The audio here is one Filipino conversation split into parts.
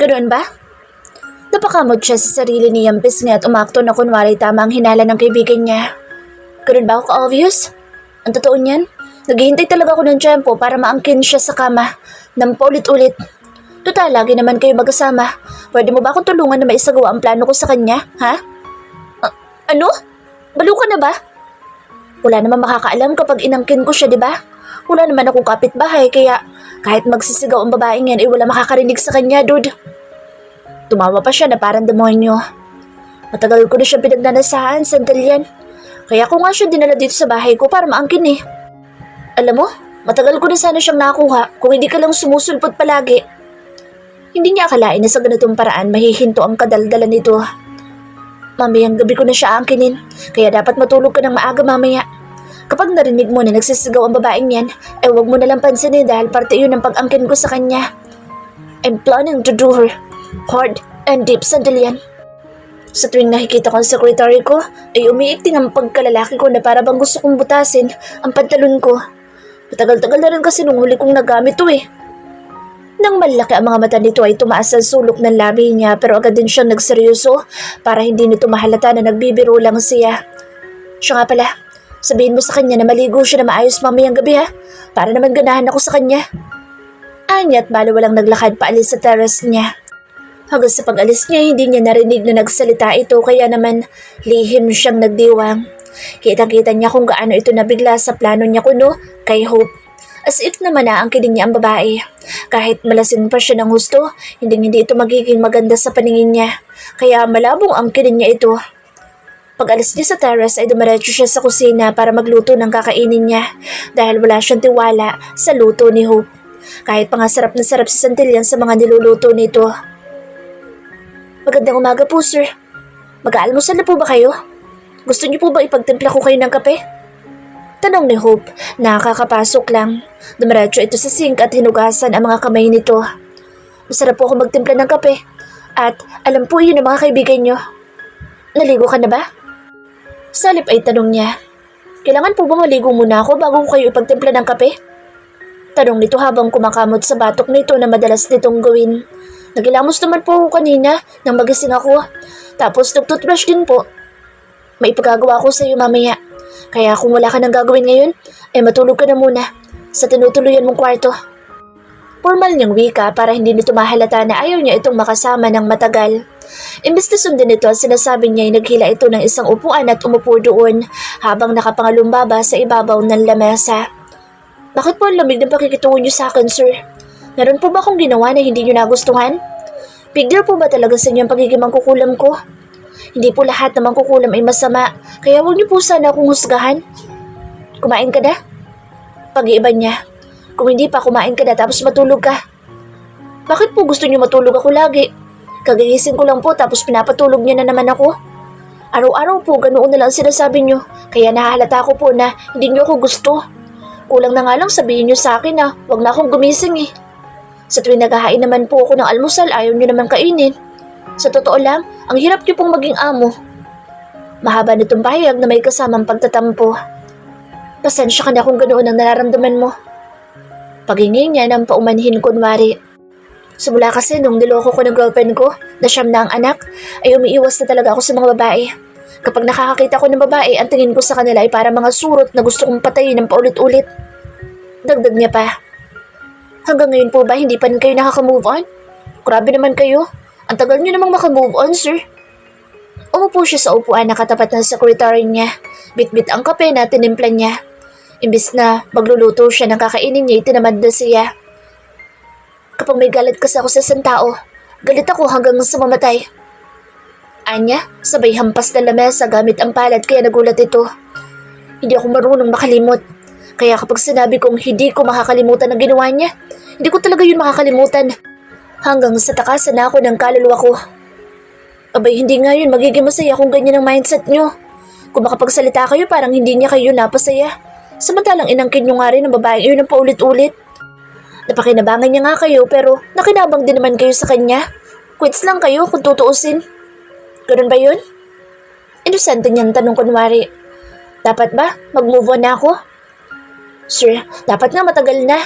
Ganoon ba? Napakamot siya sa sarili ni Yampis nga at umakto na kunwari tama ang hinala ng kaibigan niya. Ganoon ba ako ka-obvious? Ang totoo niyan, naghihintay talaga ako ng tiyempo para maangkin siya sa kama ng paulit-ulit. Total, lagi naman kayo magkasama. Pwede mo ba akong tulungan na maisagawa ang plano ko sa kanya, ha? Ano? Balo ka na ba? Wala naman makakaalam kapag inangkin ko siya, di ba? Wala naman akong kapitbahay kaya kahit magsisigaw ang babaeng yan ay wala makakarinig sa kanya, dude. Tumawa pa siya na parang demonyo. Matagal ko na siyang pinagnanasahan, Santillan. Kaya ako nga siya dinala dito sa bahay ko para maangkin eh. Alam mo, matagal ko na sana siyang nakuha kung hindi ka lang sumusulpot palagi. Hindi niya akalain na sa ganitong paraan mahihinto ang kadaldalan nito. Mamayang gabi ko na siya aangkinin, kaya dapat matulog ka ng maaga mamaya. Kapag narinig mo na nagsisigaw ang babaeng yan, ay huwag mo nalang pansinin dahil parte yun ng pag-angkin ko sa kanya. I'm planning to do her hard and deep, Santillan. Sa tuwing nakikita ko ang sekretary ko, ay umiikting ang pagkalalaki ko na para bang gusto kong butasin ang pantalon ko. Matagal-tagal na rin kasi nung huli kong nagamit to eh. Nang malaki ang mga mata nito ay tumaas ang sulok ng labi niya pero agad din siyang nagseryoso para hindi nito mahalata na nagbibiro lang siya. Siya nga pala, sabihin mo sa kanya na maligo siya na maayos mamayang gabi ha, para naman ganahan ako sa kanya. Anya at baliwalang naglakad paalis sa terrace niya. Hanggang sa pag-alis niya, hindi niya narinig na nagsalita ito kaya naman lihim siyang nagdiwang. Kitang-kita niya kung gaano ito nabigla sa plano niya kuno kay Hope. As if naman naangkinin niya ang babae. Kahit malasing pa siya ng husto, hindi ito magiging maganda sa paningin niya. Kaya malabong angkinin niya ito. Pag-alis niya sa terrace ay dumiretso siya sa kusina para magluto ng kakainin niya dahil wala siyang tiwala sa luto ni Hope. Kahit pa nga sarap na sarap si Santillan sa mga niluluto nito. Magandang umaga po, sir. Mag-aalmusal na po ba kayo? Gusto niyo po ba ipagtimpla ko kayo ng kape? Tanong ni Hope, nakakapasok lang. Dumiretso ito sa sink at hinugasan ang mga kamay nito. Masarap po ako magtimpla ng kape. At alam po yun ng mga kaibigan niyo. Naligo ka na ba? Salip ay tanong niya. Kailangan po bang maligo muna ako bago ko kayo ipagtimpla ng kape? Tanong nito habang kumakamot sa batok nito na madalas nitong gawin. Nagilamos naman po ako kanina nang magising ako. Tapos nag-toothbrush din po. May ipagagawa ko sa iyo mamaya. Kaya kung wala ka nang gagawin ngayon, ay matulog ka na muna sa tinutuluyan mong kwarto. Formal niyang wika para hindi nito mahalata na ayaw niya itong makasama ng matagal. Imbes na sundin ito, sinasabi niya ay naghila ito ng isang upuan at umupo doon habang nakapangalumbaba sa ibabaw ng lamesa. Bakit po ang lamig ng pakikitungo niyo sa akin, sir? Meron po ba akong ginawa na hindi niyo nagustuhan? Big deal po ba talaga sa inyo ang pagiging mangkukulam ko? Hindi po lahat ng mangkukulam ay masama, kaya huwag niyo po sana akong husgahan. Kumain ka na? Pag-iiba niya. Kung hindi pa, kumain ka na tapos matulog ka. Bakit po gusto niyo matulog ako lagi? Kagigising ko lang po tapos pinapatulog niya na naman ako. Araw-araw po ganoon na lang sinasabi niyo, kaya nahahalata ko po na hindi niyo ako gusto. Kulang na nga lang sabihin niyo sa akin na huwag na akong gumising eh. Sa tuwing naghahain naman po ako ng almusal, ayaw niyo naman kainin. Sa totoo lang, ang hirap niyo pong maging amo. Mahaba nitong pahayag na may kasamang pagtatampo. Pasensya ka na kung ganoon ang nararamdaman mo. Paghingi niya ng paumanhin kunwari. Simula kasi nung niloko ko ng girlfriend ko, na siyam na ang anak, ay umiiwas na talaga ako sa mga babae. Kapag nakakakita ko ng babae, ang tingin ko sa kanila ay para mga surot na gusto kong patayin ng paulit-ulit. Dagdag niya pa. Hanggang ngayon po ba hindi pa rin kayo nakaka-move on? Grabe naman kayo. Ang tagal niyo namang maka-move on, sir. Umupo siya sa upuan na katapat ng sekretary niya. Bit-bit ang kape na tinimpla niya. Imbis na magluluto siya ng kakainin niya, itinamad na siya. Kapag may galit kasi ako sa isang tao, galit ako hanggang sa mamatay. Anya, sabay hampas na lamesa gamit ang palad kaya nagulat ito. Hindi ako marunong makalimot. Kaya kapag sinabi kong hindi ko makakalimutan ang ginawa niya, hindi ko talaga yun makakalimutan. Hanggang sa takasan na ako ng kaluluwa ko. Abay, hindi nga yun magiging masaya kung ganyan ang mindset nyo. Kung makapagsalita kayo, parang hindi niya kayo napasaya. Samantalang inangkin nyo nga rin ang babaeng yun ng paulit-ulit. Napakinabangan niya nga kayo pero nakinabang din naman kayo sa kanya. Quits lang kayo kung tutuusin. Ganun ba yun? Inosente niyang tanong kunwari. Dapat ba? Mag-move on na ako? Sir, dapat nga matagal na.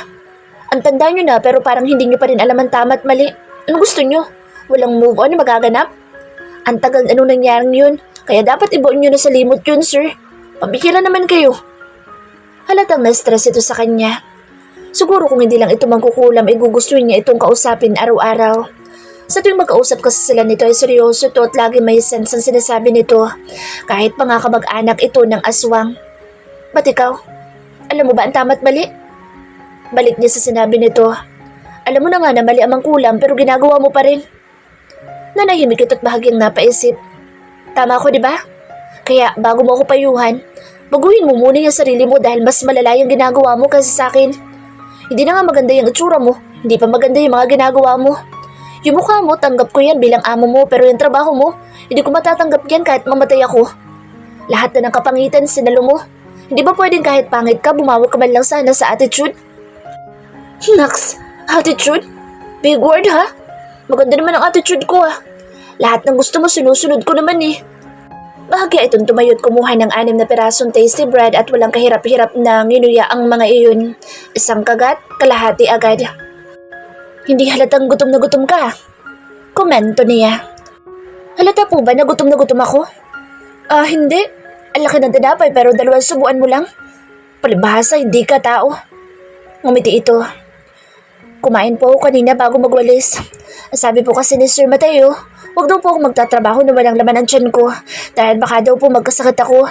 Ang tanda niyo na pero parang hindi niyo pa rin alam ang tama at mali. Ano gusto niyo? Walang move on na magaganap? Ang tagal na nung nangyaring yun, kaya dapat ibuon nyo na sa limot yun, sir. Pambihira naman kayo. Halatang na-stress ito sa kanya. Siguro kung hindi lang ito mangkukulam ay gugustuhin niya itong kausapin araw-araw. Sa tuwing magkausap kasi sila nito ay seryoso to at lagi may sense ang sinasabi nito. Kahit pa nga kamag-anak ito ng aswang. Ba't ikaw? Alam mo ba ang tama't mali? Balik niya sa sinabi nito. Alam mo na nga na mali ang mangkulam pero ginagawa mo pa rin. Nanahimik ito't bahagyang napaisip. Tama ako, di ba? Kaya bago mo ako payuhan, baguhin mo muna yung sarili mo dahil mas malala yung ginagawa mo kasi sa akin. Hindi na nga maganda yung itsura mo, hindi pa maganda yung mga ginagawa mo. Yung mukha mo, tanggap ko yan bilang amo mo pero yung trabaho mo, hindi ko matatanggap yan kahit mamatay ako. Lahat na ng kapangitan sinalo mo. Hindi ba pwedeng kahit pangit ka, bumawi ka man lang sana sa attitude? Naks, attitude? Big word ha? Maganda naman ang attitude ko ah. Lahat ng gusto mo sinusunod ko naman eh. Bahagya itong tumayot kumuha ng 6 na pirasong tasty bread at walang kahirap-hirap na nginuya ang mga iyon. Isang kagat, kalahati agad. Hindi halatang gutom na gutom ka. Komento niya. Halata po ba na gutom ako? Hindi. Ang laki ng tinapay pero 2 subuan mo lang. Palibhasa, hindi ka tao. Ngumiti ito. Kumain po ako kanina bago magwalis. Sabi po kasi ni Sir Mateo, huwag daw po ako magtatrabaho na walang laman ang tiyan ko dahil baka daw po magkasakit ako.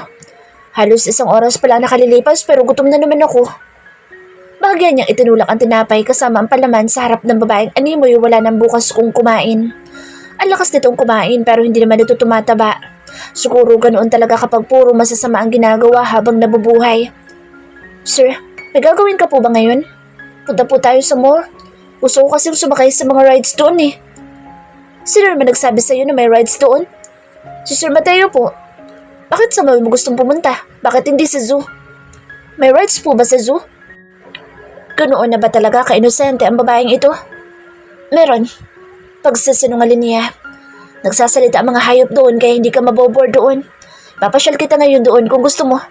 Halos 1 oras pa lang nakalilipas pero gutom na naman ako. Bahagya niyang itinulak ang tinapay kasama ang palaman sa harap ng babaeng animoy wala nang bukas kung kumain. Ang lakas nitong kumain pero hindi naman ito tumataba. Siguro ganoon talaga kapag puro masasama ang ginagawa habang nabubuhay. Sir, may gagawin ka po ba ngayon? Punta po tayo sa mall. Gusto ko kasing sumakay sa mga rides doon eh. Sino naman nagsabi sa'yo na may rides doon? Si Sir Mateo po. Bakit sa mall mo gustong pumunta? Bakit hindi sa zoo? May rides po ba sa zoo? Ganoon na ba talaga ka-inosente ang babaeng ito? Meron. Pagsasinungaling niya. Nagsasalita ang mga hayop doon kaya hindi ka maboboard doon. Papasyal kita ngayon doon kung gusto mo.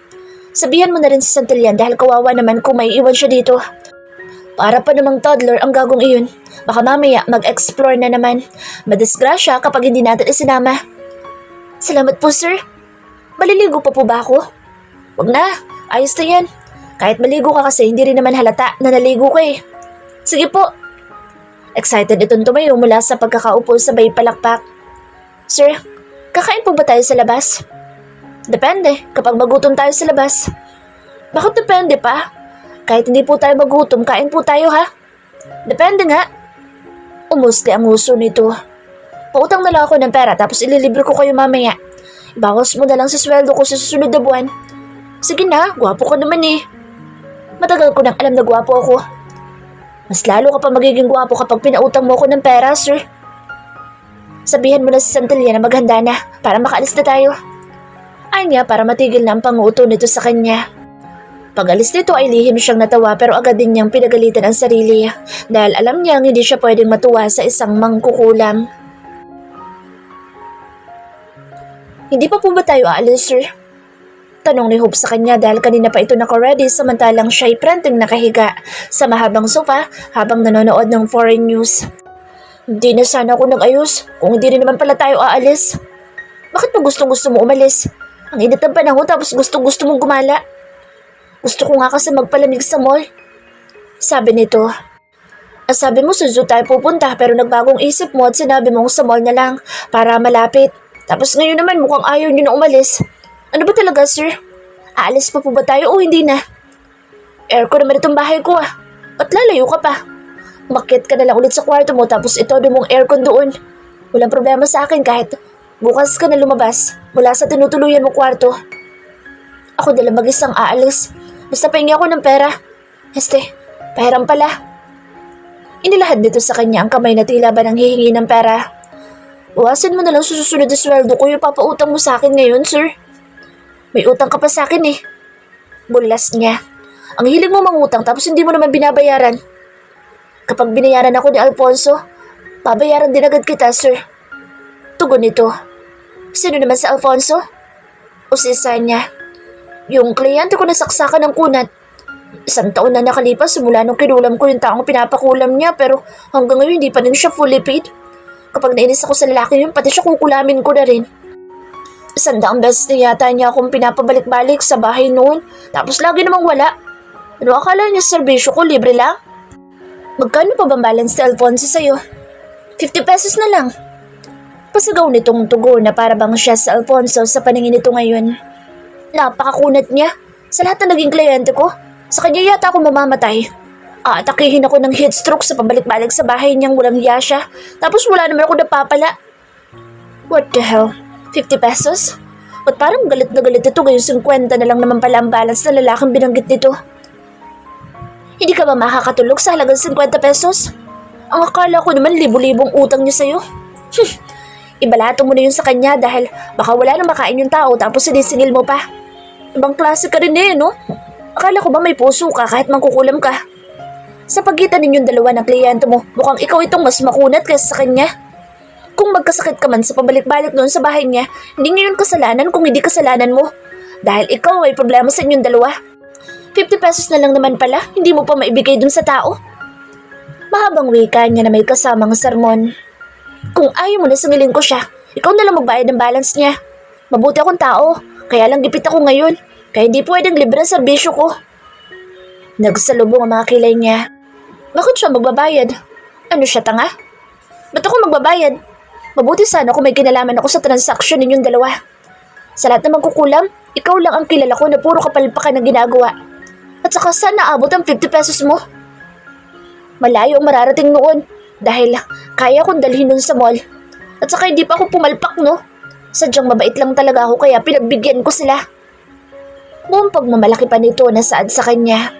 Sabihan mo na rin si Santillan dahil kawawa naman kung may iwan siya dito. Para pa namang toddler ang gagong iyon. Baka mamaya mag-explore na naman. Madisgrasya kapag hindi natin isinama. Salamat po, sir. Maliligo pa po ba ako? Wag na. Ayos na yan. Kahit maligo ka kasi hindi rin naman halata na naligo ka eh. Sige po. Excited itong tumayo mula sa pagkakaupo sabay palakpak. Sir, kakain po ba tayo sa labas? Depende kapag magutom tayo sa labas. Bakit depende pa? Kahit hindi po tayo magutom, kain po tayo ha? Depende nga. Umusli ang uso nito. Pautang na lang ako ng pera tapos ililibre ko kayo mamaya. Ibawas mo na lang sa sweldo ko sa susunod na buwan. Sige na, gwapo ka naman eh. Matagal ko nang alam na gwapo ako. Mas lalo ka pa magiging gwapo kapag pinautang mo ako ng pera, sir. Sabihan mo na si Santillan na maghanda na para makaalis na tayo. Ay niya para matigil na ang panguto nito sa kanya. Pag-alis nito ay lihim siyang natawa pero agad din niyang pinagalitan ang sarili dahil alam niyang hindi siya pwedeng matuwa sa isang mangkukulam. Hindi pa po ba tayo aalis, sir? Tanong ni Hope sa kanya dahil kanina pa ito naka-ready samantalang siya'y prenteng nakahiga sa mahabang sofa habang nanonood ng foreign news. Hindi na sana ako nag-ayos kung hindi rin naman pala tayo aalis. Bakit pa gustong-gusto mo umalis? Ang init ng panahon tapos gustong-gusto mong gumala. Gusto ko nga kasi magpalamig sa mall. Sabi nito. Sabi mo sa zoo tayo pupunta pero nagbagong isip mo at sinabi mong sa mall na lang para malapit. Tapos ngayon naman mukhang ayaw niyo na umalis. Ano ba talaga, sir? Aalis pa po ba tayo o hindi na? Aircon naman itong bahay ko ah. Ba't lalayo ka pa? Umakyat ka na lang ulit sa kwarto mo tapos itodo mong aircon doon. Walang problema sa akin kahit bukas ka na lumabas mula sa tinutuluyan mo kwarto. Ako nila mag-isang aalis. Basta pahingi ako ng pera. Pahiram pala. Inilahad nito sa kanya ang kamay na tila ba nang hihingi ng pera. Bawasan mo na lang susunod na sweldo ko yung papautang mo sa akin ngayon, sir. May utang ka pa sa akin eh. Bulas niya. Ang hilig mo mangutang tapos hindi mo naman binabayaran. Kapag binayaran ako ni Alfonso, babayaran din agad kita, sir. Tugon nito. Sino naman si Alfonso? O si Sanya? Yung kliyente ko nasaksakan ng kunat. 1 taon na nakalipas simula nung kinulam ko yung taong pinapakulam niya pero hanggang ngayon hindi pa rin siya fully paid. Kapag nainis ako sa lalaki yun, pati siya kukulamin ko na rin. 100 beses na yata niya akong pinapabalik-balik sa bahay noon. Tapos lagi namang wala. Ano akala niya serbisyo ko, libre lang? Magkano pa bang balance ni Alfonso sa'yo? 50 pesos na lang. Pasigaw nitong tugo na para bang siya sa Alfonso sa paningin nito ngayon. Napakakunat niya. Sa lahat na naging kliyente ko, sa kanya yata ako mamamatay. Aatakihin ako ng heat stroke sa pabalik-balik sa bahay niyang walang hiya siya. Tapos wala naman ako napapala. What the hell? 50 pesos? Ba't parang galit na galit ito ngayon 50 na lang naman pala ang balance na lalaking binanggit nito? Hindi ka ba makakatulog sa halagang 50 pesos? Ang akala ko naman libo-libong utang niya sa'yo. Ibalato mo na yun sa kanya dahil baka wala nang makain yung tao tapos sinisingil mo pa. Ibang klase ka rin no? Akala ko ba may puso ka kahit mangkukulam ka? Sa pagitan ninyong dalawa ng kliyente mo, mukhang ikaw itong mas makunat kaysa sa kanya. Kung magkasakit ka man sa pabalik-balik doon sa bahay niya, hindi niyo yun kasalanan kung hindi kasalanan mo. Dahil ikaw ay problema sa inyong dalawa. 50 pesos na lang naman pala, hindi mo pa maibigay dun sa tao. Mahabang wika niya na may kasamang sermon. Kung ayaw mo na singilin ko siya, ikaw na lang magbayad ng balance niya. Mabuti akong tao, kaya lang gipit ako ngayon, kaya hindi pwedeng libre ang serbisyo ko. Nagsalubong ang mga kilay niya. Bakit siya magbabayad? Ano siya, tanga? Ba't ako magbabayad? Mabuti sana kung may kinalaman ako sa transaksyon ninyong dalawa. Sa lahat ng magkukulam, ikaw lang ang kilala ko na puro kapalpakan ang ginagawa. At saka saan naabot ang 50 pesos mo? Malayo ang mararating noon dahil kaya kong dalhin nun sa mall. At saka hindi pa ako pumalpak Sadyang mabait lang talaga ako kaya pinagbigyan ko sila. Buong pagmamalaki pa nito na saad sa kanya.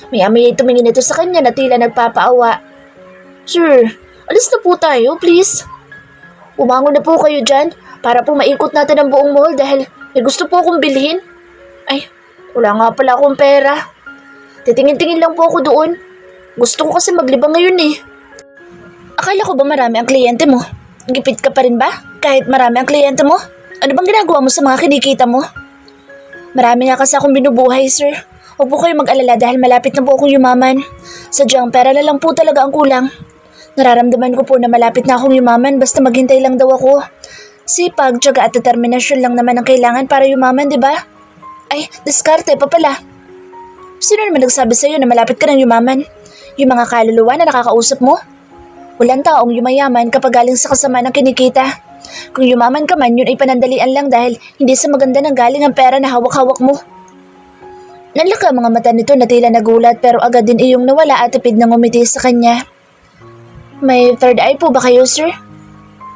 May tumingin ito sa kanya na tila nagpapaawa. Sir, alis na po tayo, please. Umangon na po kayo dyan para po maikot natin ang buong mall dahil may gusto po akong bilhin. Ay, wala nga pala akong pera. Titingin-tingin lang po ako doon. Gusto ko kasi maglibang ngayon Akala ko ba marami ang kliyente mo? Gipit ka pa rin ba? Kahit marami ang kliyente mo? Ano bang ginagawa mo sa mga kinikita mo? Marami nga kasi akong binubuhay, sir. Huwag po kayo mag-alala dahil malapit na po akong yumaman. Sadyang pera na lang po talaga ang kulang. Nararamdaman ko po na malapit na akong yumaman basta maghintay lang daw ako. Sipag, tiyaga at determinasyon lang naman ang kailangan para yumaman, di ba? Ay, diskarte pa pala. Sino naman nagsabi sa'yo na malapit ka ng yumaman? Yung mga kaluluwa na nakakausap mo? Walang taong yumayaman kapag galing sa kasama ng kinikita. Kung yumaman ka man, yun ay panandalian lang dahil hindi sa maganda ng galing ang pera na hawak-hawak mo. Nanlaka ang mga mata nito na tila nagulat pero agad din iyong nawala at tipid na ngumiti sa kanya. May third eye po ba kayo, sir?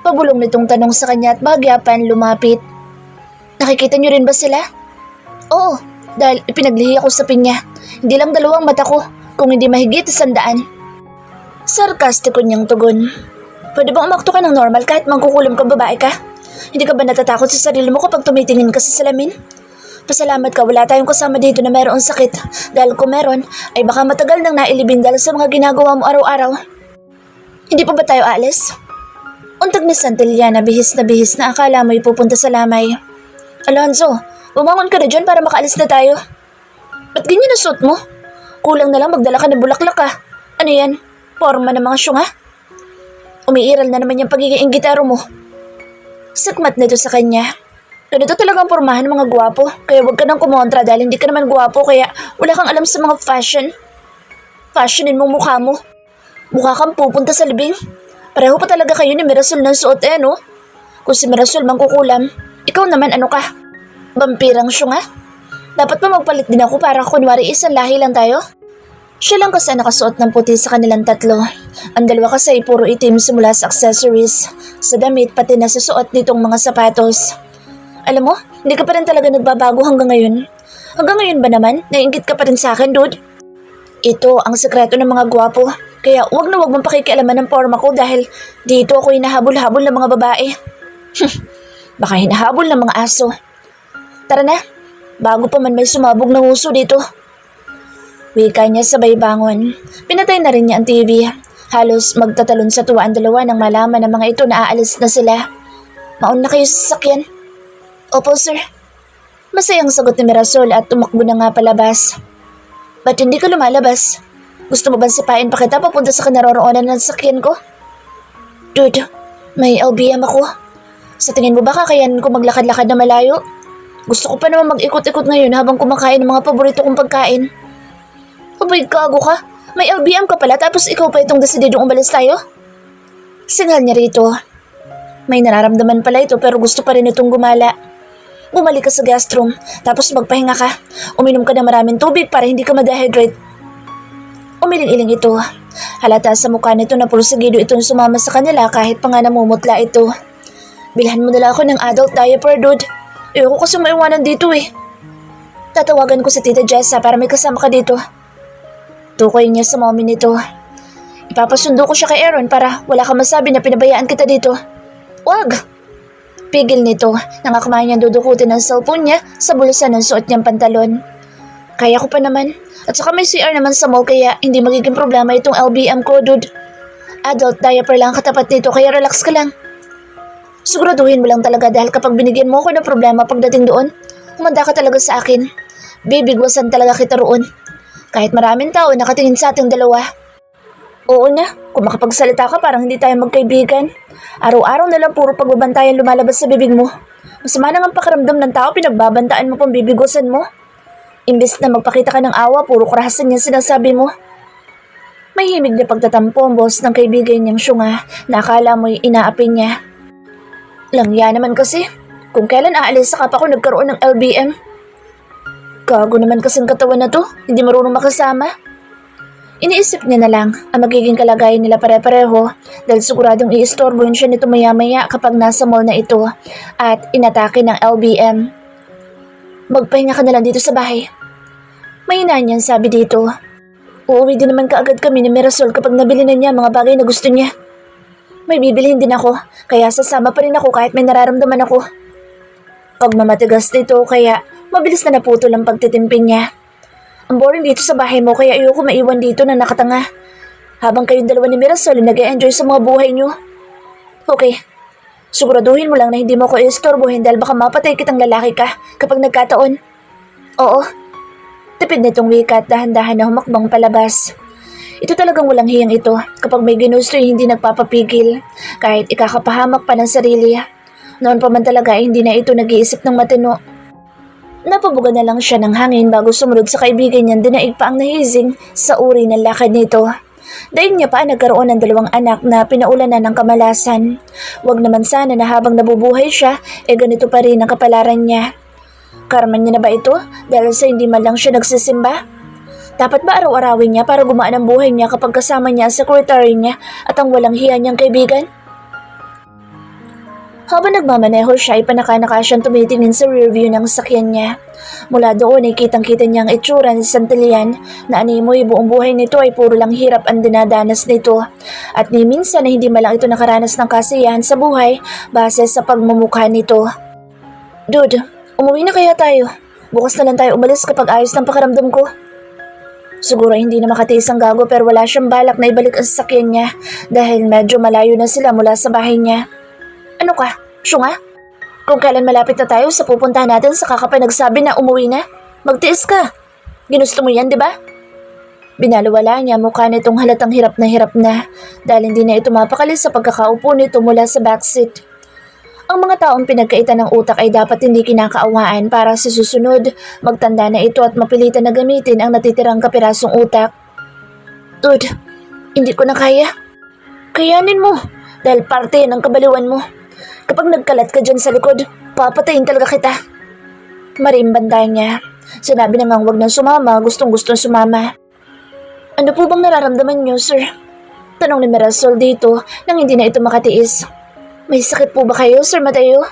Pabulong nitong tanong sa kanya at bahagyapan lumapit. Nakikita niyo rin ba sila? Oo, dahil ipinaglihi ako sa pinya. Hindi lang 2 mata ko, kung hindi mahigit 100. Sarkastiko niyang tugon. Pwede bang umakto ka ng normal kahit mangkukulam kang babae ka? Hindi ka ba natatakot sa sarili mo kapag tumitingin ka sa salamin? Pasalamat ka wala tayong kasama dito na mayroong sakit. Dahil kung meron, ay baka matagal nang nailibing dahil sa mga ginagawa mo araw-araw. Hindi pa ba tayo alis? Untag ni Santilla na bihis na akala mo'y pupunta sa lamay. Alonzo, bumangon ka na dyan para makaalis na tayo. Ba't ganyan ang suot mo? Kulang na lang magdala ka ng bulaklak Ano yan? Porma ng mga syunga? Umiiral na naman yung pagiging inggitero mo. Sakmat nito sa kanya. Ganito talagang pormahan ng mga gwapo. Kaya huwag ka nang kumontra dahil hindi ka naman gwapo kaya wala kang alam sa mga fashion. Fashionin mong mukha mo. Mukha kang pupunta sa libing. Pareho pa talaga kayo ni Mirasol ng suot no? Kung si Mirasol mangkukulam, ikaw naman ano ka? Vampirang syunga? Dapat pa magpalit din ako para kunwari isang lahi lang tayo? Siya lang kasi nakasuot ng puti sa kanilang tatlo. Ang dalawa kasi ay puro itim simula sa accessories, sa damit pati na sa suot nitong mga sapatos. Alam mo, hindi ka pa rin talaga nagbabago hanggang ngayon. Hanggang ngayon ba naman, naiinggit ka pa rin sa akin, dude? Ito ang sekreto ng mga gwapo. Kaya wag na wag mong pakikialaman ng forma ko dahil dito ako hinahabol-habol ng mga babae. Baka hinahabol ng mga aso. Tara na, bago pa man may sumabog na huso dito. Wika niya sabay bangon. Pinatay na rin niya ang TV. Halos magtatalon sa tuwa ang dalawa nang malaman ng mga ito na aalis na sila. Mauna kayo sa sasakyan. Opo, sir. Masayang sagot ni Mirasol at tumakbo na nga palabas. Ba't hindi ka lumalabas? Gusto mo ba sipain pa kita papunta sa kinaroroonan ng sasakyan ko? Dude, May LBM ako. Sa tingin mo ba kakayanin ko maglakad-lakad na malayo? Gusto ko pa naman mag-ikot-ikot ngayon habang kumakain ng mga paborito kong pagkain. Abay, gago ka. May LBM ka pala tapos ikaw pa itong desididong umalis tayo? Singal niya rito. May nararamdaman pala ito pero gusto pa rin itong gumala. Bumalik ka sa guest room tapos magpahinga ka. Uminom ka ng maraming tubig para hindi ka ma-dehydrate. Umiling-iling ito. Halata sa mukha nito na pursigido itong sumama sa kanila kahit pa nga namumutla ito. Bilhan mo nila ako ng adult diaper, dude. Ayoko kasi maiwanan dito eh. Tatawagan ko si Tita Jessa para may kasama ka dito. Tukoy niya sa mommy nito. Ipapasundo ko siya kay Aaron para wala ka masabi na pinabayaan kita dito. Wag! Pigil nito nang akmayan niyang dudukutin ang cellphone niya sa bulsa ng suot niyang pantalon. Kaya ko pa naman. At saka may CR naman sa mall kaya hindi magiging problema itong LBM ko, dude. Adult diaper lang katapat nito kaya relax ka lang. Siguraduhin mo lang talaga dahil kapag binigyan mo ako ng problema pagdating doon, humanda ka talaga sa akin. Bibigwasan talaga kita roon. Kahit maraming tao nakatingin sa ating dalawa. Oo na, kung makapagsalita ka parang hindi tayo magkaibigan. Araw-araw na lang puro pagbabantayan lumalabas sa bibig mo. Masama nang ang pakiramdam ng tao pinagbabantaan mo pang bibigwasan mo. Imbes na magpakita ka ng awa, puro karahasan niya sinasabi mo. May himig na pagtatampo ang boss ng kaibigan niyang syunga na akala mo'y inaapi niya. Langya naman kasi, kung kailan aalis sa kapa ko nagkaroon ng LBM. Gago naman kasing katawan na to, hindi marunong makasama. Iniisip niya na lang ang magiging kalagayan nila pare-pareho dahil siguradong iistorbohin siya nito maya-maya kapag nasa mall na ito at inatake ng LBM. Magpahinga ka na lang dito sa bahay. Mahina niyan sabi dito. Uuwi din naman kaagad kami ni Mirasol kapag nabili na niya mga bagay na gusto niya. May bibilihin din ako, kaya sasama pa rin ako kahit may nararamdaman ako. Pagmamatigas nito kaya mabilis na naputol ang pagtitimpin niya. Ang boring dito sa bahay mo kaya ayoko maiwan dito na nakatanga. Habang kayong dalawa ni Mirasol nag-e-enjoy sa mga buhay niyo. Okay, siguraduhin mo lang na hindi mo ako istorbohin dahil baka mapatay kitang lalaki ka kapag nagkataon. Oo. Tipid nitong wika at dahan-dahan na humakbang palabas. Ito talagang walang hiyang ito kapag may ginusto hindi nagpapapigil kahit ikakapahamak pa ng sarili. Noon pa man talaga hindi na ito nag-iisip ng matino. Napabuga na lang siya ng hangin bago sumunod sa kaibigan niyang dinaig pa ang nahizing sa uri ng lakad nito. Dahil niya pa nagkaroon ng 2 anak na pinaulanan ng kamalasan. Wag naman sana na habang nabubuhay siya, ganito pa rin ang kapalaran niya. Karma niya na ba ito dahil sa hindi man lang siya nagsisimba? Dapat ba araw-arawin niya para gumaan ang buhay niya kapag kasama niya ang secretary niya at ang walang hiya niyang kaibigan? Habang nagmamaneho siya ay panaka-naka siyang tumitingin sa rearview ng sakyan niya. Mula doon ay kitang-kita niya ang itsura ni Santillan na animoy buong buhay nito ay puro lang hirap ang dinadanas nito. At ni minsan na hindi malang ito nakaranas ng kasiyahan sa buhay base sa pagmumukha nito. Dude, umuwi na kaya tayo? Bukas na lang tayo umalis kapag ayos ng pakiramdam ko. Siguro hindi na makatiis ang gago pero wala siyang balak na ibalik ang sasakyan niya dahil medyo malayo na sila mula sa bahay niya. Ano ka? Syunga? Kung kailan malapit na tayo sa pupuntahan natin sa kakapay nagsabi na umuwi na, magtiis ka. Ginusto mo yan, di ba? Binalawala niya mukha nitong halatang hirap na dahil hindi na ito mapakali sa pagkakaupo nito mula sa backseat. Ang mga taong pinagkaitan ng utak ay dapat hindi kinakaawaan para sa susunod, magtanda na ito at mapilitan na gamitin ang natitirang kapirasong utak. Dude, hindi ko na kaya. Kayanin mo, dahil parte ng kabaliwan mo. Kapag nagkalat ka dyan sa likod, papatayin talaga kita. Mariimbanda niya. Sinabi namang wag nang sumama, gustong-gustong sumama. Ano po bang nararamdaman niyo, sir? Tanong ni Mirasol dito nang hindi na ito makatiis. May sakit po ba kayo, Sir Mateo?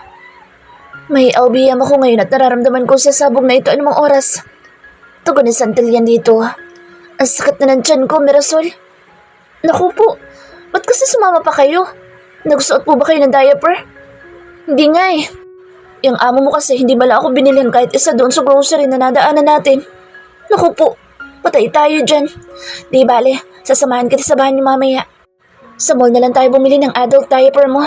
May LBM ako ngayon at nararamdaman ko sa sabog na ito anumang oras. Tugon ni Santillan dito. Ang sakit na ng tiyan ko, Mirasol. Naku po, ba't kasi sumama pa kayo? Nagsuot po ba kayo ng diaper? Hindi nga eh. Yung amo mo kasi hindi bala ako binilhin kahit isa doon sa grocery na nadaanan natin. Naku po, patay tayo dyan. Di bale, sasamahan kita sa bahay niyo mamaya. Sa mall na lang tayo bumili ng adult diaper mo.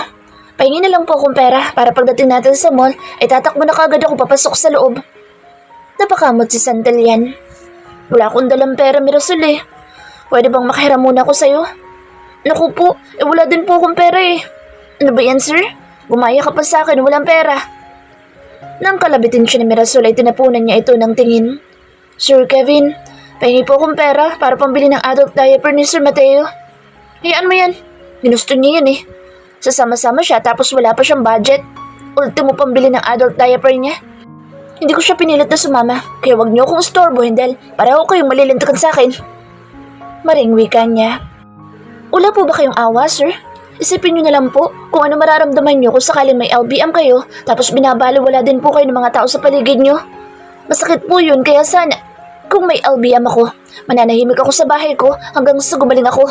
Pahingin na lang po akong pera para pagdating natin sa mall ay tatakbo na kagad ako papasok sa loob. Napakamot si Santillan. Wala akong dalang pera, Mirasol eh. Pwede bang makahiram muna ako sa'yo? Naku po, wala din po akong pera eh. Ano ba yan, sir? Gumaya ka pa sa akin, walang pera. Nang kalabitin siya ni Mirasol ay tinapunan niya ito ng tingin. Sir Kevin, pahingi po akong pera para pambili ng adult diaper ni Sir Mateo. Hayaan mo yan. Ginusto niya yan eh. Sasama-sama siya tapos wala pa siyang budget. Ultimo pambili ng adult diaper niya. Hindi ko siya pinilit na sumama, kaya wag niyo akong istorbohin dahil pareho kayong malilintikan sa akin. Maring wika niya. Wala po ba kayong awa, sir? Isipin niyo na lang po kung ano mararamdaman niyo kung sakaling may LBM kayo tapos binabaliwala din po kayo ng mga tao sa paligid niyo. Masakit po yun kaya sana kung may LBM ako, mananahimik ako sa bahay ko hanggang sa gumaling ako.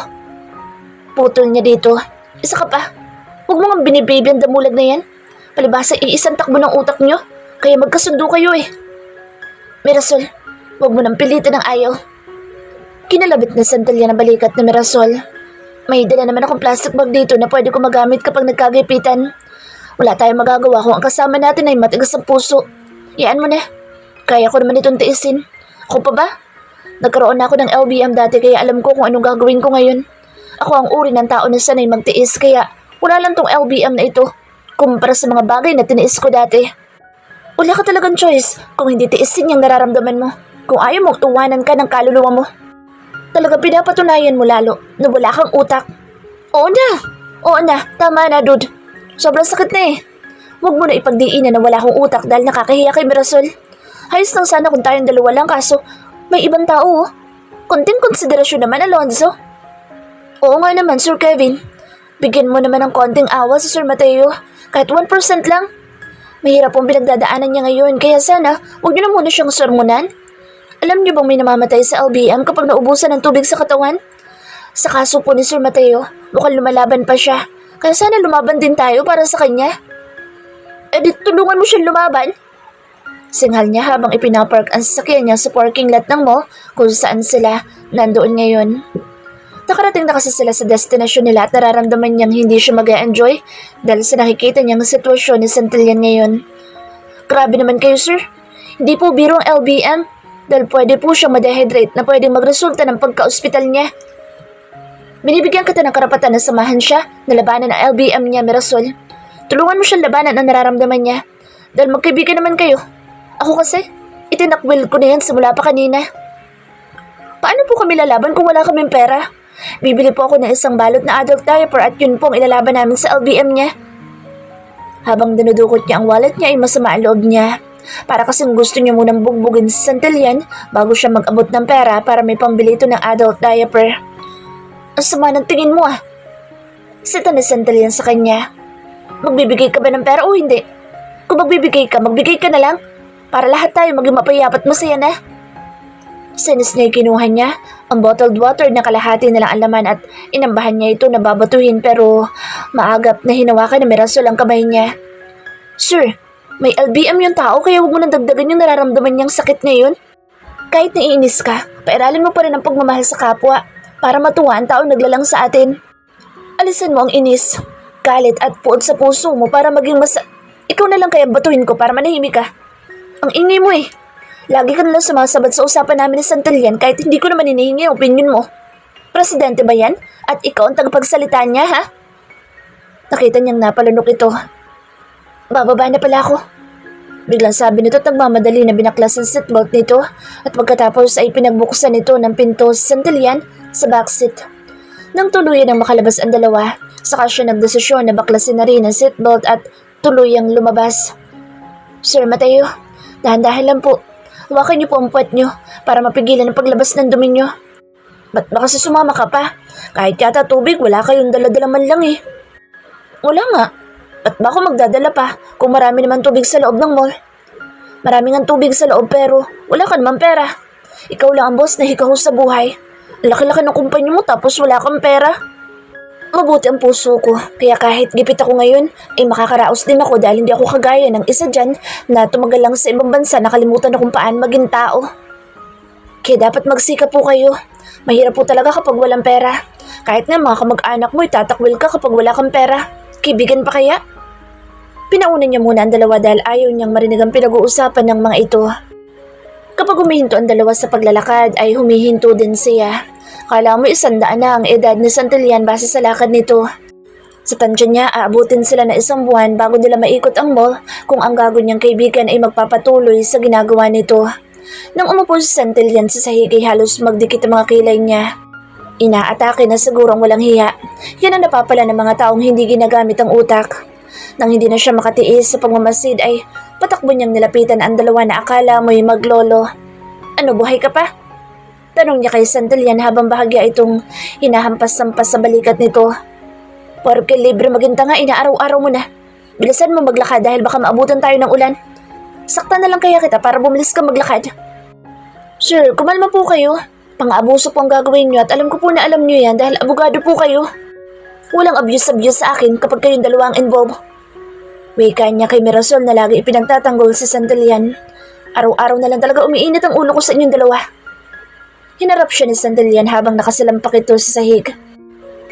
Putol niya dito. Isa ka pa. Huwag mo nga binibaby ang damulag na yan. Palibasa iisang takbo ng utak niyo, kaya magkasundo kayo eh. Mirasol, huwag mo nang pilitin ng ayaw. Kinalabit na sandalya ng balikat na Mirasol. May dala naman akong plastic bag dito na pwede ko magamit kapag nagkagapitan. Wala tayong magagawa kung ang kasama natin ay matigas ang puso. Iyaan mo na. Kaya ko naman itong tiisin. Ako pa ba? Nagkaroon na ako ng LBM dati kaya alam ko kung anong gagawin ko ngayon. Ako ang uri ng tao na sanay magtiis kaya wala lang tong LBM na ito kumpara sa mga bagay na tiniis ko dati. Wala ka talagang choice kung hindi tiisin yung nararamdaman mo. Kung ayaw mong tuwanan ka ng kaluluwa mo. Talagang pinapatunayan mo lalo na wala kang utak. Oo na, tama na dude. Sobrang sakit na eh. Huwag mo na ipagdiinan na wala akong utak dahil nakakahiya kay Mirasol. Hayos lang sana kung tayong dalawa lang kaso may ibang tao. Konting konsiderasyon naman, Alonzo. Oo nga naman, Sir Kevin. Bigyan mo naman ng konting awa sa Sir Mateo. Kahit 1% lang. Mahirap pong pinagdadaanan niya ngayon kaya sana huwag niyo na muna siyang sermonan. Alam niyo bang may namamatay sa LBM kapag naubusan ng tubig sa katawan? Sa kaso po ni Sir Mateo, mukhang lumalaban pa siya. Kaya sana lumaban din tayo para sa kanya. Di tulungan mo siyang lumaban. Singhal niya habang ipinapark ang sasakyan niya sa parking lot ng mall kung saan sila nandoon ngayon. Nakarating na kasi sila sa destinasyon nila at nararamdaman niyang hindi siya mag-enjoy dahil sa nakikita niyang sitwasyon ni Santillan ngayon. Grabe naman kayo, sir. Hindi po biro ang LBM dahil pwede po siyang ma-dehydrate na pwedeng magresulta ng pagka-ospital niya. Binibigyan kita ng karapatan na samahan siya na labanan ang LBM niya, Mirasol. Tulungan mo siyang labanan ang nararamdaman niya dahil magkaibigan naman kayo. Ako kasi, itinakwil ko na yan simula pa kanina. Paano po kami lalaban kung wala kaming pera? Bibili po ako ng isang balot na adult diaper at yun po ang ilalaban namin sa LBM niya. Habang dinudukot niya ang wallet niya ay masama ang loob niya. Para kasing gusto niya munang bugbugin si Santillan bago siya mag-abot ng pera para may pambili ito ng adult diaper. Ang sama ng tingin mo ah. Sita na Santillan sa kanya. Magbibigay ka ba ng pera o hindi? Kung magbibigay ka na lang. Para lahat tayo maging mapayapa at masaya na. Sinis niya kinuha niya ang bottled water na kalahati na lang ang laman at inambahan niya ito na babatuhin pero maagap na hinawakan ni Mirasol ang kamay niya. Sir, may LBM yung tao kaya huwag mo nang dagdagan yung nararamdaman niyang sakit ngayon. Kahit naiinis ka, pairalin mo pa rin ang pagmamahal sa kapwa para matuwa ang tao naglalang sa atin. Alisan mo ang inis, galit at puot sa puso mo para maging Ikaw na lang kaya batuhin ko para manahimik ka. Ang ingay mo eh. Lagi ka nalang sumasabat sa usapan namin ni Santillan kahit hindi ko naman hinihingi ang opinion mo. Presidente ba yan? At ikaw ang tagapagsalita niya, ha? Nakita niyang napalunok ito. Bababa na pala ako. Biglang sabi nito at nagmamadali na binaklas ang seatbelt nito at pagkatapos ay pinagbuksan nito ng pinto si Santillan sa backseat. Nang tuluyan ang makalabas ang dalawa, saka siya nagdesisyon na baklasin na rin ang seatbelt at tuluyang lumabas. Sir Mateo, dahan-dahan lang po. Hawakan niyo po ang puwet niyo para mapigilan ang paglabas ng dumi niyo. Ba't ba kasi sumama ka pa? Kahit yata tubig, wala kayong dala-dala man lang eh. Wala nga. Ba't ba ako magdadala pa kung marami naman tubig sa loob ng mall? Marami nga tubig sa loob pero wala ka naman pera. Ikaw lang ang boss na hikaw sa buhay. Laki-laki ng kumpanya mo tapos wala kang pera. Mabuti ang puso ko, kaya kahit gipit ako ngayon, ay makakaraos din ako dahil hindi ako kagaya ng isa dyan na tumagal lang sa ibang bansa nakalimutan na kung paano maging tao. Kaya dapat magsikap po kayo. Mahirap po talaga kapag walang pera. Kahit nga mga kamag-anak mo, itatakwil ka kapag wala kang pera. Kaibigan pa kaya? Pinauna niya muna ang dalawa dahil ayaw niyang marinig ang pinag-uusapan ng mga ito. Kapag humihinto ang dalawa sa paglalakad ay humihinto din siya. Kala mo 100 na ang edad ni Santillan base sa lakad nito. Sa tansya niya, aabutin sila na 1 buwan bago nila maikot ang mall kung ang gago niyang kaibigan ay magpapatuloy sa ginagawa nito. Nang umupo si Santillan sa sahig ay halos magdikit ang mga kilay niya. Inaatake na sigurong walang hiya. Yan ang napapala ng mga taong hindi ginagamit ang utak. Nang hindi na siya makatiis sa pagmamasid ay patakbo niyang nilapitan ang dalawa na akala mo'y maglolo. Ano, buhay ka pa? Tanong niya kay Santillan habang bahagya itong hinahampas-sampas sa balikat nito. Porque libre maginta nga, inaaraw-araw mo na. Bilisan mo maglakad dahil baka maabutan tayo ng ulan. Saktan na lang kaya kita para bumilis ka maglakad. Sir, kumalma po kayo. Pang-abuso po ang gagawin niyo at alam ko po na alam niyo yan dahil abogado po kayo. Walang abuse-abuse sa akin kapag kayong dalawang involved. Wika niya kay Mirasol na lagi ipinagtatanggol sa Santillan. Araw-araw na lang talaga umiinit ang ulo ko sa inyong dalawa. Hinarap siya ni Santillan habang nakasalampak ito sa sahig.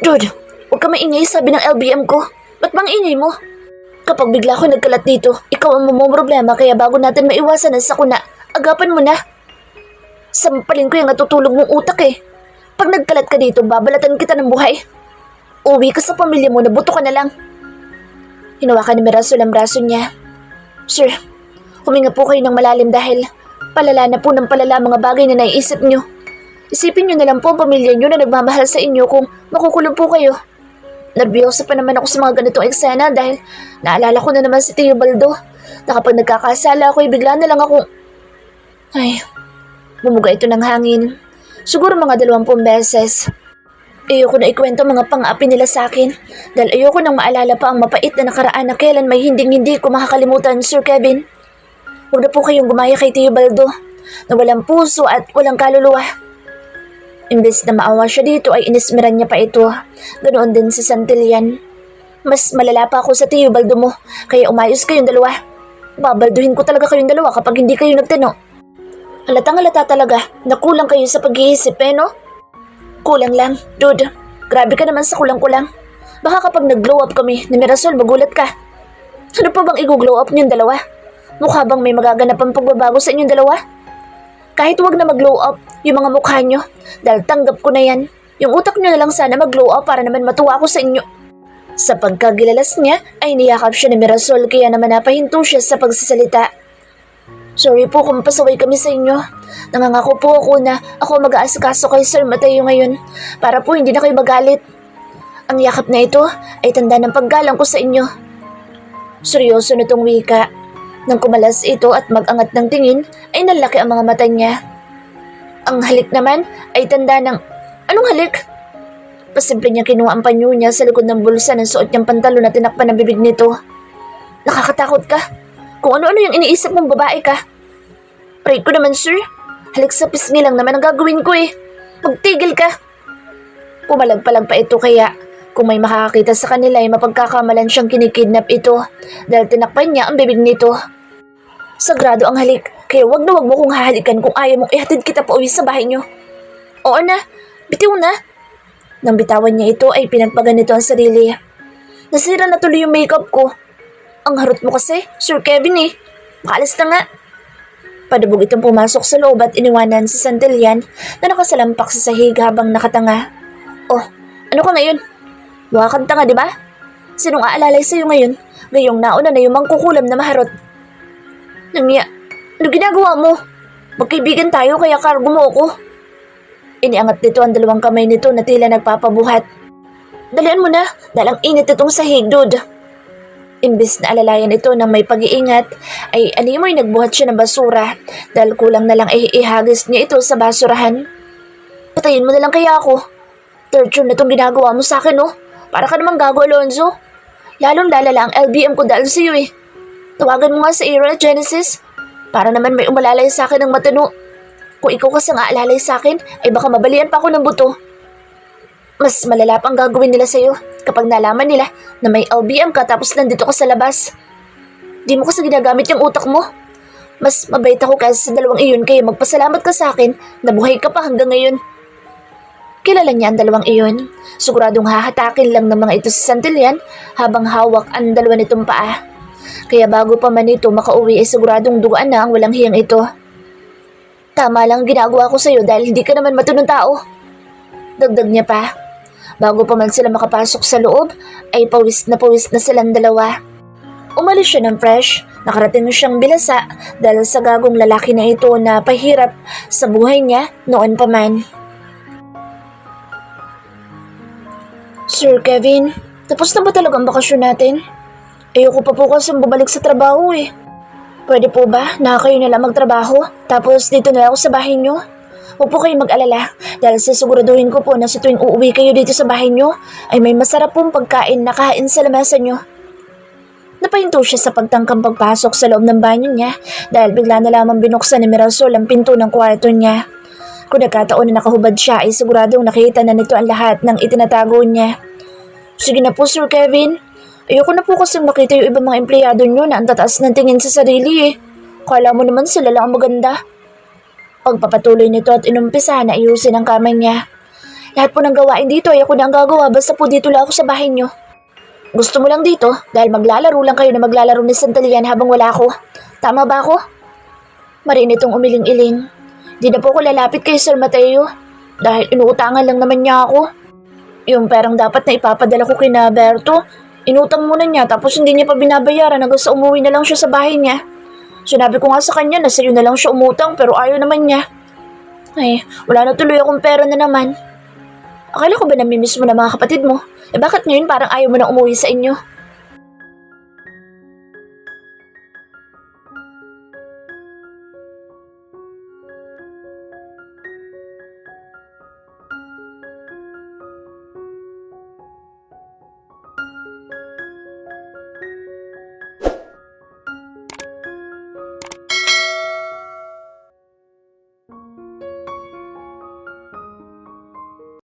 Dude! Huwag ka maingay, sabi ng LBM ko. Ba't bang ingay mo? Kapag bigla ko nagkalat dito, ikaw ang problema kaya bago natin maiwasan ang sakuna, agapan mo na. Sampalin ko yung natutulog mong utak eh. Pag nagkalat ka dito, babalatan kita ng buhay. Uwi ka sa pamilya mo, nabuto ka na lang. Hinawakan ni Mirasol ang braso niya. Sir, huminga po kayo ng malalim dahil palala na po ng palala mga bagay na naiisip niyo. Isipin niyo na lang po ang pamilya niyo na nagmamahal sa inyo kung makukulong po kayo. Nerbiyosa pa naman ako sa mga ganitong eksena dahil naalala ko na naman si Tio Baldo na kapag nagkakasala ako ay bigla na lang ako... Ay, bumuga ito ng hangin. Siguro mga 20 beses. Ayoko na ikwento mga pang-api nila sa akin dahil ayoko nang maalala pa ang mapait na nakaraan na kailan may hinding-hindi ko makakalimutan, Sir Kevin. Huwag na po kayong gumaya kay Tio Baldo na walang puso at walang kaluluwa. Imbes na maawa siya dito ay inismeran niya pa ito. Ganoon din si Santillan. Mas malala pa ako sa Tio Baldo mo, kaya umayos kayong dalawa. Babalduhin ko talaga kayong dalawa kapag hindi kayo nagtino. Halatang-halata talaga na kulang kayo sa pag-iisip no? Kulang lang, dude. Grabe ka naman sa kulang-kulang. Baka kapag nag-glow up kami ni Mirasol magulat ka. Ano pa bang i-glow up niyong dalawa? Mukha bang may magaganap ang pagbabago sa inyong dalawa? Kahit wag na mag-glow up yung mga mukha nyo, dahil tanggap ko na yan. Yung utak nyo na lang sana mag-glow up para naman matuwa ako sa inyo. Sa pagkagilalas niya, ay niyakap siya ni Mirasol kaya naman napahinto siya sa pagsasalita. Sorry po kung pasaway kami sa inyo. Nangangako po ako na ako mag-aasikaso kay Sir Mateo ngayon para po hindi na kayo magalit. Ang yakap na ito ay tanda ng paggalang ko sa inyo. Seryoso na tong wika. Nang kumalas ito at mag-angat ng tingin, ay nalaki ang mga mata niya. Ang halik naman ay tanda ng... Anong halik? Pasimple niya kinuha ang panyo niya sa likod ng bulsa ng suot niyang pantalon na tinakpan ng bibig nito. Nakakatakot ka? Kung ano-ano yung iniisip mong babae ka. Pray ko naman, sir. Halik sa pisngi lang naman ang gagawin ko eh. Magtigil ka. Pumalag-palag pa ito kaya kung may makakakita sa kanila ay mapagkakamalan siyang kinikidnap ito dahil tinakpan niya ang bibig nito. Sagrado ang halik, kaya wag na wag mo kong hahalikan kung ayaw mong ihatid kita pa uwi sa bahay niyo. Oo na, bitiw na. Nang bitawan niya ito ay pinagpaganito ang sarili. Nasira na tuloy yung makeup ko. Ang harot mo kasi, Sir Kevin eh. Makaalis na nga. Padubog itong pumasok sa loob at iniwanan si Santillan na nakasalampak sa sahig habang nakatanga. Oh, ano ka ngayon? Mukha kang tanga, di ba? Sinong aalalay sa'yo ngayon? Ngayong nauna na yung mangkukulam na maharot. Nangya, ano ginagawa mo? Magkaibigan tayo kaya kargo mo ako. Iniangat nito ang 2 kamay nito na tila nagpapabuhat. Dalian mo na, dahil ang init itong sahig, dude. Imbis na alalayan ito ng may pag-iingat, ay animoy nagbuhat siya ng basura dahil kulang na lang ay ihagis niya ito sa basurahan. Patayin mo na lang kaya ako. Third tune na itong ginagawa mo sa akin, no? Para ka namang gago, Alonzo. Lalong lalala ang LBM ko dahil sa'yo eh. Tawagan mo nga sa Era Genesis para naman may umalalay sa akin ng matino. Kung ikaw kasi nga alalay sa akin, ay baka mabalian pa ako ng buto. Mas malala pang gagawin nila sa'yo kapag nalaman nila na may LBM ka tapos nandito ka sa labas. Di mo kasi ginagamit yung utak mo. Mas mabait ako kasi sa 2 iyon kaya magpasalamat ka sa akin na buhay ka pa hanggang ngayon. Kilala niya ang 2 iyon. Siguradong hahatakin lang ng mga ito si Santillan habang hawak ang 2 nitong paa. Kaya bago pa man ito makauwi ay siguradong dugaan na ang walang hiyang ito. Tama lang ginagawa ko sa'yo dahil hindi ka naman matunong tao. Dagdag niya pa. Bago pa man sila makapasok sa loob, ay pawis na silang dalawa. Umalis siya ng fresh, nakarating siyang bilasa dahil sa gagong lalaki na ito na pahirap sa buhay niya noon pa man. Sir Kevin, tapos na ba talaga ang bakasyon natin? Ayoko pa po kasi bumalik sa trabaho eh. Pwede po ba na kayo na lang magtrabaho tapos dito na lang ako sa bahay niyo? Huwag po kayong mag-alala dahil sisiguraduhin ko po na sa tuwing uuwi kayo dito sa bahay niyo ay may masarap pong pagkain na kain sa lamesa niyo. Napahinto siya sa pagtangkang pagpasok sa loob ng banyo niya dahil bigla na lamang binuksan ni Mirasol ang pinto ng kwarto niya. Kung nagkataon na nakahubad siya ay siguradong nakita na nito ang lahat ng itinatago niya. Sige na po Sir Kevin, ayoko na po kasing makita yung ibang mga empleyado niyo na ang tataas ng tingin sa sarili eh. Kala mo naman sila lang ang maganda. Pagpapatuloy nito at inumpisa na ayusin ang kamay niya. Lahat po ng gawain dito ay ako na ang gagawa basta po dito lang ako sa bahay niyo. Gusto mo lang dito dahil maglalaro lang kayo na maglalaro ni Santalian habang wala ako. Tama ba ako? Marin itong umiling-iling. Di na po ako lalapit kay Sir Mateo dahil inuutangan lang naman niya ako. Yung perang dapat na ipapadala ko kay Berto, inutang muna niya tapos hindi niya pa binabayaran hanggang sa umuwi na lang siya sa bahay niya. Sinabi ko nga sa kanya na sa'yo na lang siya umutang pero ayaw naman niya. Ay, wala na tuloy akong pera na naman. Akala ko ba namimiss mo na mga kapatid mo? Eh bakit ngayon parang ayaw mo na umuwi sa inyo?